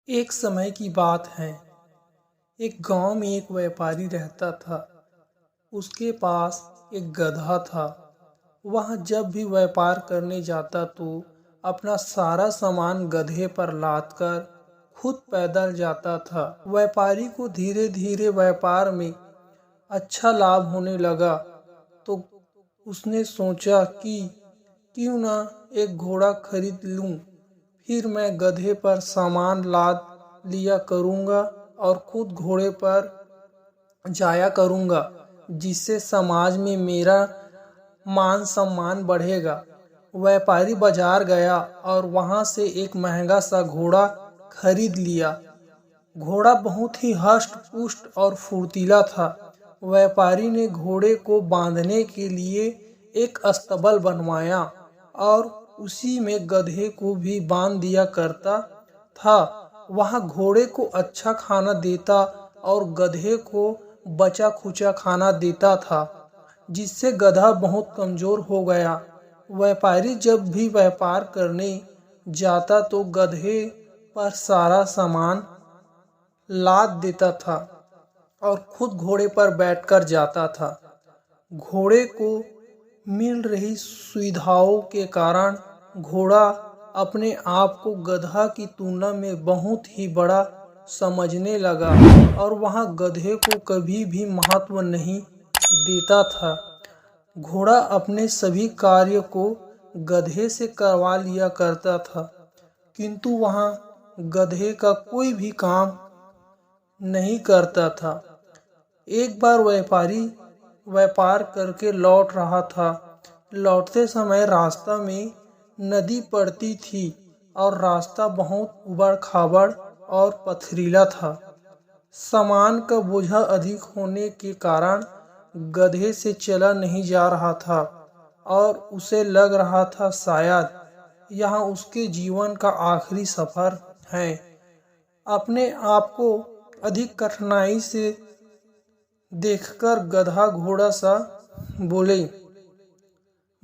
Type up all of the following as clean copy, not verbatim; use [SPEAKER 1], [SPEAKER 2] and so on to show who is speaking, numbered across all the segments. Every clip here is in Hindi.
[SPEAKER 1] एक समय की बात है। एक गांव में एक व्यापारी रहता था। उसके पास एक गधा था। वह जब भी व्यापार करने जाता तो अपना सारा सामान गधे पर लाद कर खुद पैदल जाता था। व्यापारी को धीरे धीरे व्यापार में अच्छा लाभ होने लगा तो उसने सोचा कि क्यों ना एक घोड़ा खरीद लूं। फिर मैं गधे पर सामान लाद लिया करूंगा और खुद घोड़े पर जाया करूंगा, जिससे समाज में मेरा मान सम्मान बढ़ेगा। व्यापारी बाजार गया और वहां से एक महंगा सा घोड़ा खरीद लिया। घोड़ा बहुत ही हष्ट पुष्ट और फुर्तीला था। व्यापारी ने घोड़े को बांधने के लिए एक अस्तबल बनवाया और उसी में गधे को भी बांध दिया करता था। वह घोड़े को अच्छा खाना देता और गधे को बचा खुचा खाना देता था, जिससे गधा बहुत कमजोर हो गया। व्यापारी जब भी व्यापार करने जाता तो गधे पर सारा सामान लाद देता था और खुद घोड़े पर बैठकर जाता था। घोड़े को मिल रही सुविधाओं के कारण घोड़ा अपने आप को गधा की तुलना में बहुत ही बड़ा समझने लगा और वह गधे को कभी भी महत्व नहीं देता था। घोड़ा अपने सभी कार्य को गधे से करवा लिया करता था, किंतु वह गधे का कोई भी काम नहीं करता था। एक बार व्यापारी व्यापार करके लौट रहा था। लौटते समय रास्ता में नदी पड़ती थी और रास्ता बहुत उबड़ खाबड़ और पथरीला था। सामान का बोझा अधिक होने के कारण गधे से चला नहीं जा रहा था और उसे लग रहा था शायद यह उसके जीवन का आखिरी सफर है। अपने आप को अधिक कठिनाई से देखकर गधा घोड़ा सा बोले,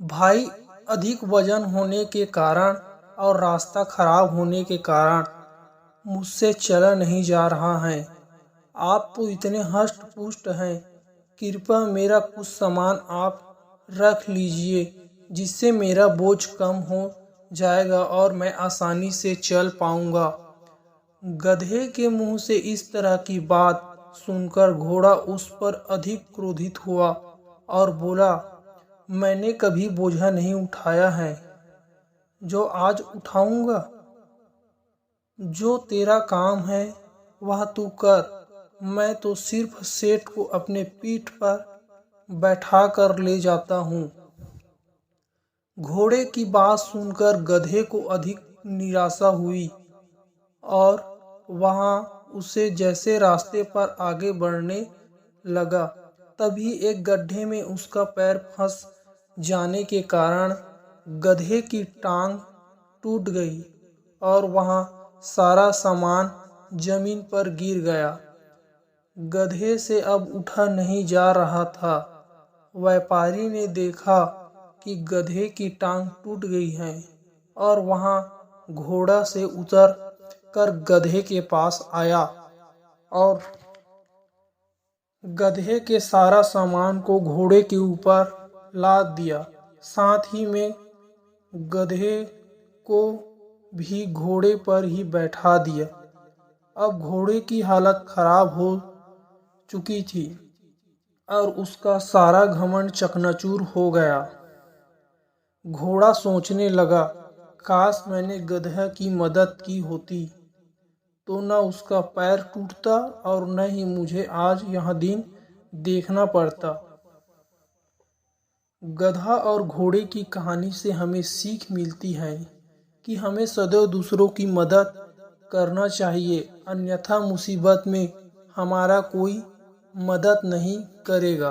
[SPEAKER 1] भाई, अधिक वजन होने के कारण और रास्ता खराब होने के कारण मुझसे चला नहीं जा रहा है। आप तो इतने हष्ट पुष्ट हैं, कृपया मेरा कुछ सामान आप रख लीजिए, जिससे मेरा बोझ कम हो जाएगा और मैं आसानी से चल पाऊंगा। गधे के मुंह से इस तरह की बात सुनकर घोड़ा उस पर अधिक क्रोधित हुआ और बोला, मैंने कभी बोझा नहीं उठाया है जो आज उठाऊंगा। जो तेरा काम है वह तू कर, मैं तो सिर्फ सेठ को अपने पीठ पर बैठा कर ले जाता हूँ। घोड़े की बात सुनकर गधे को अधिक निराशा हुई और वहां उसे जैसे रास्ते पर आगे बढ़ने लगा, तभी एक गड्ढे में उसका पैर फंस जाने के कारण गधे की टांग टूट गई और वहां सारा सामान जमीन पर गिर गया। गधे से अब उठा नहीं जा रहा था। व्यापारी ने देखा कि गधे की टांग टूट गई है और वहां घोड़ा से उतर कर गधे के पास आया और गधे के सारा सामान को घोड़े के ऊपर लाद दिया। साथ ही में गधे को भी घोड़े पर ही बैठा दिया। अब घोड़े की हालत खराब हो चुकी थी और उसका सारा घमंड चकनाचूर हो गया। घोड़ा सोचने लगा, काश मैंने गधा की मदद की होती तो न उसका पैर टूटता और न ही मुझे आज यह दिन देखना पड़ता। गधा और घोड़े की कहानी से हमें सीख मिलती है कि हमें सदैव दूसरों की मदद करना चाहिए, अन्यथा मुसीबत में हमारा कोई मदद नहीं करेगा।